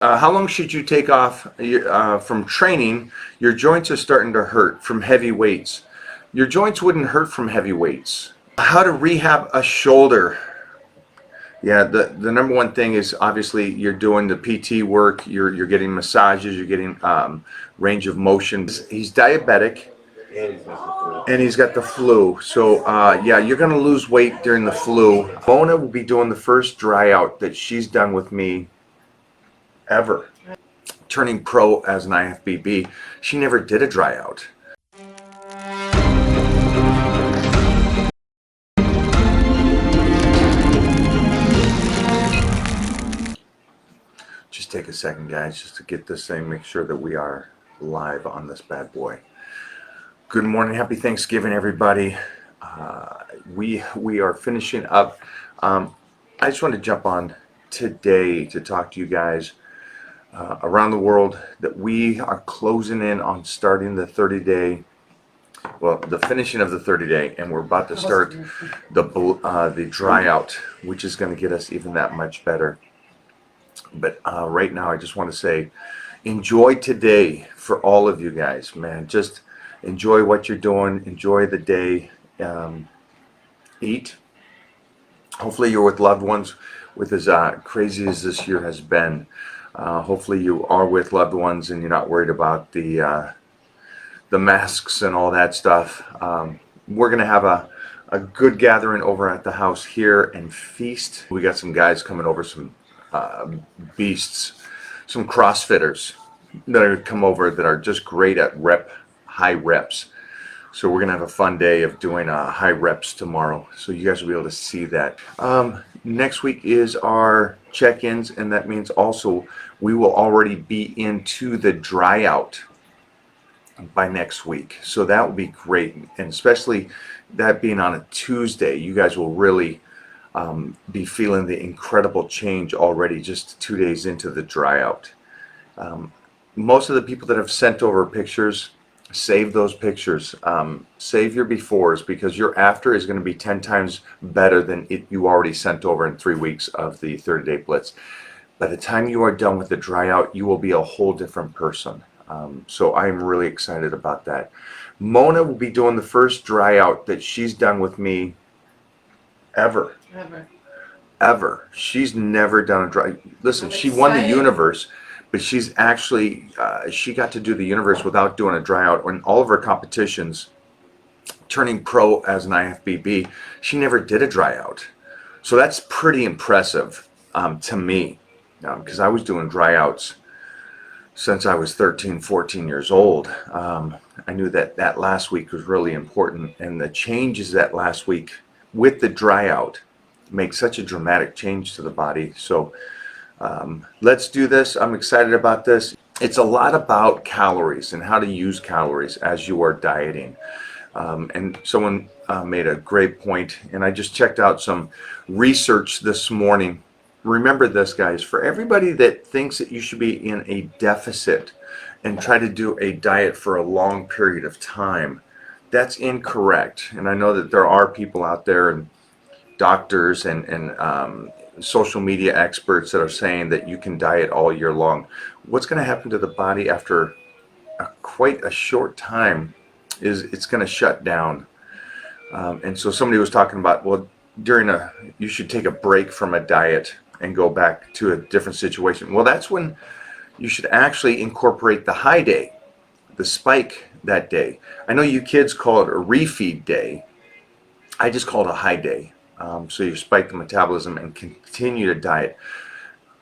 How long should you take off from training? Your joints are starting to hurt from heavy weights. Your joints wouldn't hurt from heavy weights. How to rehab a shoulder. Yeah, the number one thing is obviously you're doing the PT work, you're getting massages, you're getting range of motion. He's diabetic and he's got the flu. So yeah, you're gonna lose weight during the flu. Mona will be doing the first dry out that she's done with me ever. Turning pro as an IFBB, she never did a dry out. Just take a second, guys, just to get this thing, make sure that we are live on this bad boy. Good morning, happy Thanksgiving, everybody. We are finishing up. I just want to jump on today to talk to you guys around the world that we are closing in on starting the 30-day, well, the finishing of the 30-day, and we're about to start the dry out, which is going to get us even that much better. But right now, I just want to say, enjoy today for all of you guys, man. Just enjoy what you're doing. Enjoy the day. Eat. Hopefully, you're with loved ones. With as crazy as this year has been, hopefully you are with loved ones and you're not worried about the masks and all that stuff. We're gonna have a good gathering over at the house here and feast. We got some guys coming over, some beasts, some CrossFitters that are come over that are just great at high reps. So we're gonna have a fun day of doing high reps tomorrow. So you guys will be able to see that. Next week is our check-ins, and that means also we will already be into the dry out by next week. So that will be great, and especially that being on a Tuesday, you guys will really be feeling the incredible change already just 2 days into the dry out. Most of the people that have sent over pictures, save those pictures. Save your befores, because your after is going to be 10 times better than you already sent over in 3 weeks of the 30-day blitz. By the time you are done with the dry out, you will be a whole different person. So I'm really excited about that. Mona will be doing the first dry out that she's done with me ever. She's never done a dry. Listen, she won the universe, but she's actually she got to do the universe without doing a dry out. In all of her competitions, turning pro as an IFBB, she never did a dry out. So that's pretty impressive to me, because I was doing dry outs since I was 13, 14 years old. I knew that last week was really important, and the changes that last week with the dry out make such a dramatic change to the body. So let's do this. I'm excited about this. It's a lot about calories and how to use calories as you are dieting. And someone made a great point, and I just checked out some research this morning. Remember this, guys, for everybody that thinks that you should be in a deficit and try to do a diet for a long period of time, that's incorrect. And I know that there are people out there, and doctors and social media experts, that are saying that you can diet all year long. What's going to happen to the body after quite a short time is it's going to shut down. And so somebody was talking about, well, you should take a break from a diet and go back to a different situation. Well, that's when you should actually incorporate the high day, the spike that day. I know you kids call it a refeed day. I just call it a high day. So you spike the metabolism and continue to diet.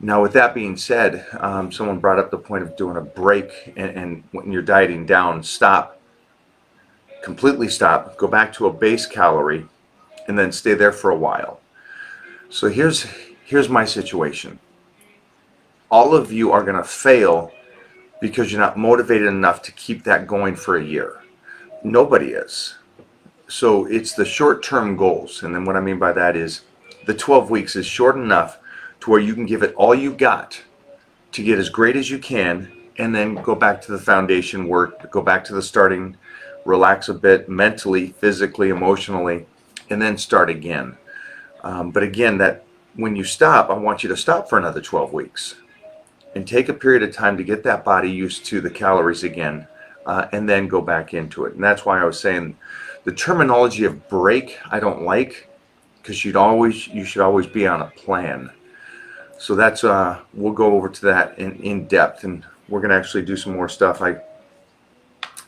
Now, with that being said, someone brought up the point of doing a break, and when you're dieting down, stop, completely stop, go back to a base calorie, and then stay there for a while. So here's my situation. All of you are going to fail because you're not motivated enough to keep that going for a year. Nobody is. So it's the short-term goals. And then what I mean by that is the 12 weeks is short enough to where you can give it all you got to get as great as you can, and then go back to the foundation work, go back to the starting, relax a bit mentally, physically, emotionally, and then start again. But again, that when you stop, I want you to stop for another 12 weeks. and take a period of time to get that body used to the calories again, and then go back into it. And that's why I was saying the terminology of break I don't like, because you should always be on a plan. So that's we'll go over to that in depth, and we're gonna actually do some more stuff. I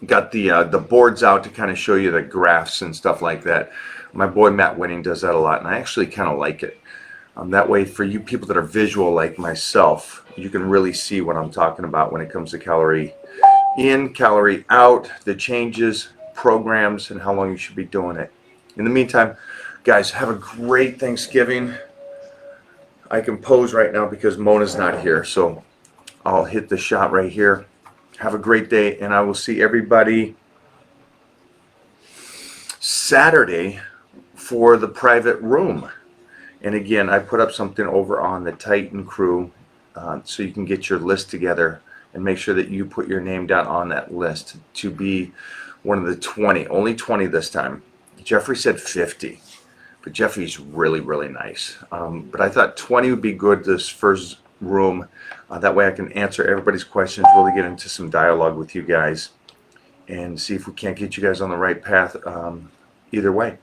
got the boards out to kind of show you the graphs and stuff like that. My boy Matt Winning does that a lot, and I actually kind of like it. That way, for you people that are visual like myself, you can really see what I'm talking about when it comes to calorie in, calorie out, the changes, programs, and how long you should be doing it. In the meantime, guys, have a great Thanksgiving. I can pose right now because Mona's not here, so I'll hit the shot right here. Have a great day, and I will see everybody Saturday for the private room. And again, I put up something over on the Titan Crew, so you can get your list together and make sure that you put your name down on that list to be one of the 20. Only 20 this time. Jeffrey said 50, but Jeffrey's really, really nice. But I thought 20 would be good this first room. That way I can answer everybody's questions, really get into some dialogue with you guys, and see if we can't get you guys on the right path either way.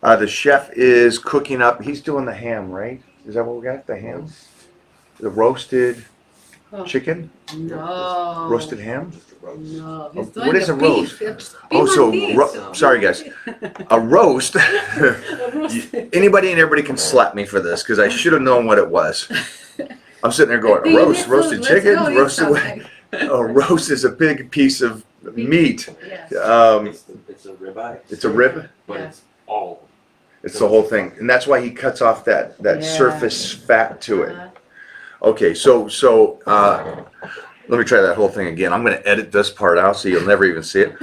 The chef is cooking up. He's doing the ham, right? Is that what we got? The ham? The roasted chicken? No. Roasted ham? No. What is a roast? Sorry guys. A roast? Anybody and everybody can slap me for this, because I should have known what it was. I'm sitting there going, roasted chicken? A roast is a big piece of meat. Yes. It's a ribeye. It's a rib? But it's all. It's the whole thing. And that's why he cuts off that surface fat to it. Okay, so let me try that whole thing again. I'm going to edit this part out so you'll never even see it.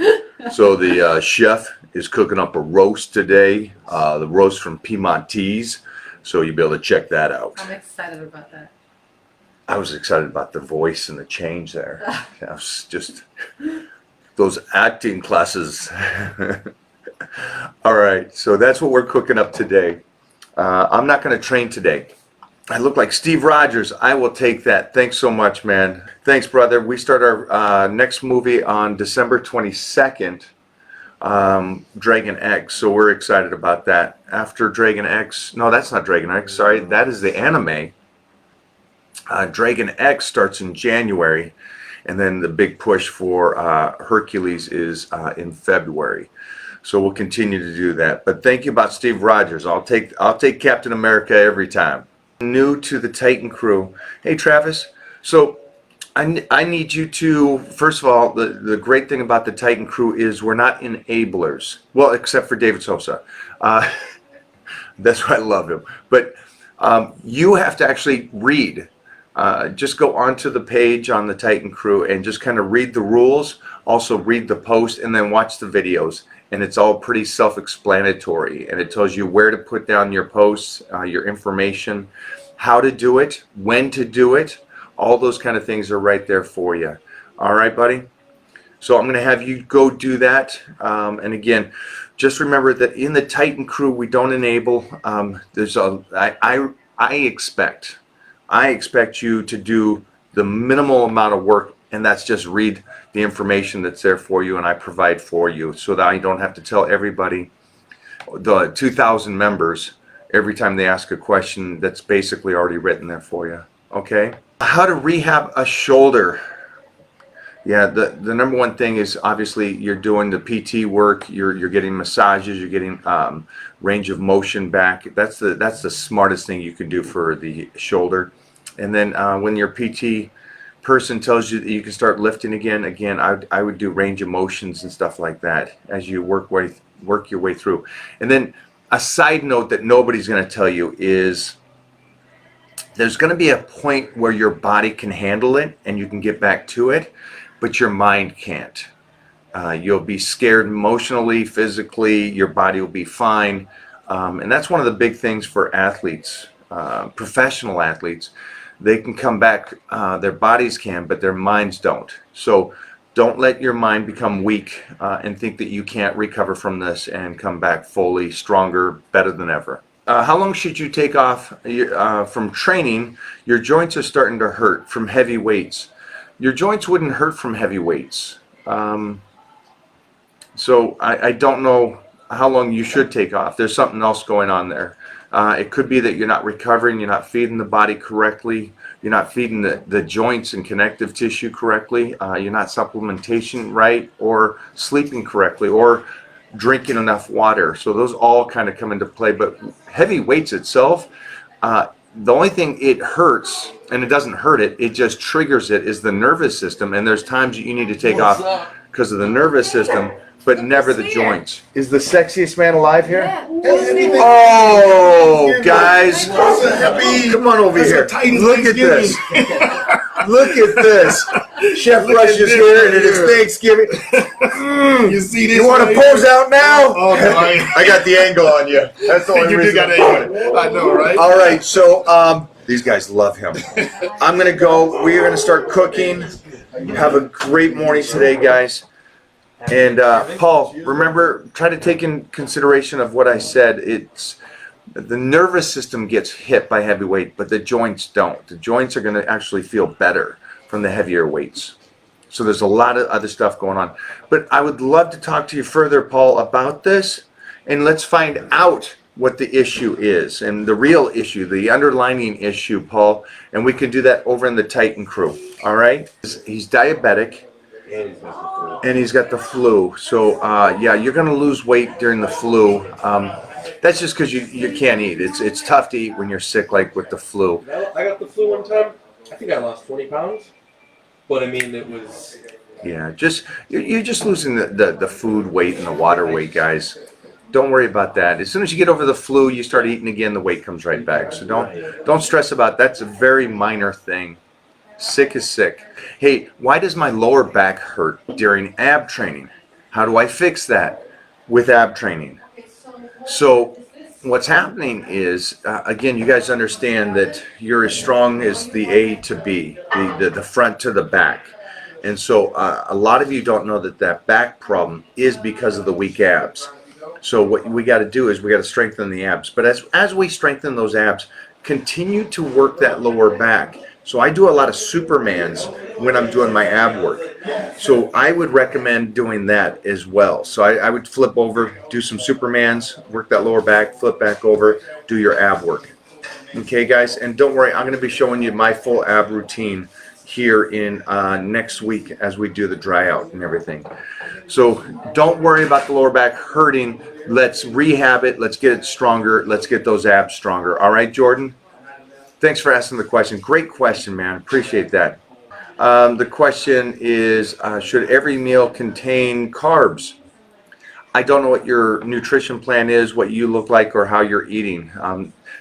So the chef is cooking up a roast today, the roast from Piedmontese. So you'll be able to check that out. I'm excited about that. I was excited about the voice and the change there. I was just those acting classes. All right, so that's what we're cooking up today. I'm not going to train today. I look like Steve Rogers. I will take that. Thanks so much, man. Thanks, brother. We start our next movie on December 22nd, Dragon X. So we're excited about that. After Dragon X, no, that's not Dragon X. Sorry, that is the anime. Dragon X starts in January, and then the big push for Hercules is in February. So we'll continue to do that. But thank you about Steve Rogers. I'll take Captain America every time. New to the Titan Crew. Hey Travis. So I need you to, first of all, the great thing about the Titan Crew is we're not enablers. Well, except for David Sosa. That's why I love him. But you have to actually read. Just go onto the page on the Titan Crew and just kind of read the rules. Also read the post and then watch the videos. And it's all pretty self-explanatory, and it tells you where to put down your posts, your information, how to do it, when to do it. All those kind of things are right there for you. All right, buddy? So I'm going to have you go do that. And again, just remember that in the Titan Crew, we don't enable. I expect you to do the minimal amount of work, and that's just read the information that's there for you and I provide for you, so that I don't have to tell everybody, the 2,000 members, every time they ask a question that's basically already written there for you. Okay? How to rehab a shoulder. Yeah, the number one thing is obviously you're doing the PT work, you're getting massages, you're getting range of motion back. That's the smartest thing you can do for the shoulder. And then when your PT person tells you that you can start lifting again, I would do range of motions and stuff like that as you work your way through. And then a side note that nobody's going to tell you is there's going to be a point where your body can handle it and you can get back to it, but your mind can't. You'll be scared emotionally, physically, your body will be fine. And that's one of the big things for athletes, professional athletes. They can come back, their bodies can, but their minds don't. So don't let your mind become weak and think that you can't recover from this and come back fully, stronger, better than ever. how long should you take off from training? Your joints are starting to hurt from heavy weights. Your joints wouldn't hurt from heavy weights. So I don't know how long you should take off. There's something else going on there. It could be that you're not recovering, you're not feeding the body correctly, you're not feeding the joints and connective tissue correctly, you're not supplementation right, or sleeping correctly, or drinking enough water. So those all kind of come into play. But heavy weights itself, the only thing it hurts, and it doesn't hurt it, it just triggers it, is the nervous system. And there's times you need to take off because of the nervous system, but never the joints. Is the sexiest man alive here? Oh, guys, come on over here. Look at this. Look at this. Chef Rush is here, and it is Thanksgiving. You see this? You want to pose out now? Oh, boy. I got the angle on you. That's the only You do reason. got angle. I know, right? All right, so these guys love him. I'm gonna go. We are gonna start cooking. Have a great morning today, guys. And Paul, remember, try to take in consideration of what I said. It's the nervous system gets hit by heavy weight, but the joints don't. The joints are going to actually feel better from the heavier weights. So there's a lot of other stuff going on. But I would love to talk to you further, Paul, about this, and let's find out what the issue is, and the real issue, the underlying issue, Paul, and we can do that over in the Titan crew. All right? He's diabetic. And he's got the flu. So, yeah, you're going to lose weight during the flu. That's just because you can't eat. It's tough to eat when you're sick, like with the flu. I got the flu one time. I think I lost 20 pounds. But I mean, it was... Yeah, you're just losing the food weight and the water weight, guys. Don't worry about that. As soon as you get over the flu, you start eating again, the weight comes right back. So don't stress about it. That's a very minor thing. Sick is sick. Hey, why does my lower back hurt during ab training? How do I fix that with ab training? So what's happening is, again, you guys understand that you're as strong as the A to B, the front to the back. And so a lot of you don't know that back problem is because of the weak abs. So what we got to do is we got to strengthen the abs. But as we strengthen those abs, continue to work that lower back. So I do a lot of Supermans when I'm doing my ab work. So I would recommend doing that as well. So I would flip over, do some Supermans, work that lower back, flip back over, do your ab work. Okay, guys? And don't worry, I'm going to be showing you my full ab routine here in next week as we do the dry out and everything. So don't worry about the lower back hurting. Let's rehab it. Let's get it stronger. Let's get those abs stronger. All right, Jordan? Thanks for asking the question. Great question, man. Appreciate that. The question is, should every meal contain carbs? I don't know what your nutrition plan is, what you look like, or how you're eating.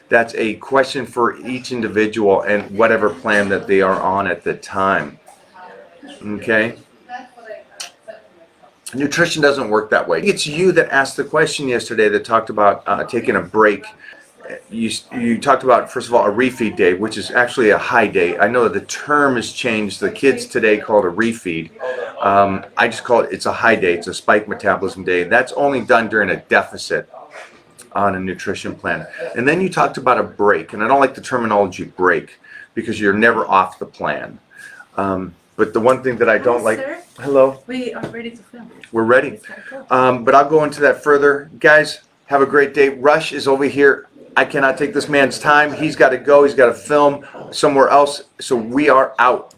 That's a question for each individual and whatever plan that they are on at the time. Okay? Nutrition doesn't work that way. It's you that asked the question yesterday that talked about taking a break. You talked about, first of all, a refeed day, which is actually a high day. I know that the term has changed. The kids today call it a refeed. I just call it's a high day. It's a spike metabolism day. That's only done during a deficit on a nutrition plan. And then you talked about a break, and I don't like the terminology break because you're never off the plan. But the one thing that I don't like... Sir, Hello? we are ready to film. We're ready. But I'll go into that further. Guys, have a great day. Rush is over here. I cannot take this man's time. He's got to go. He's got to film somewhere else. So we are out.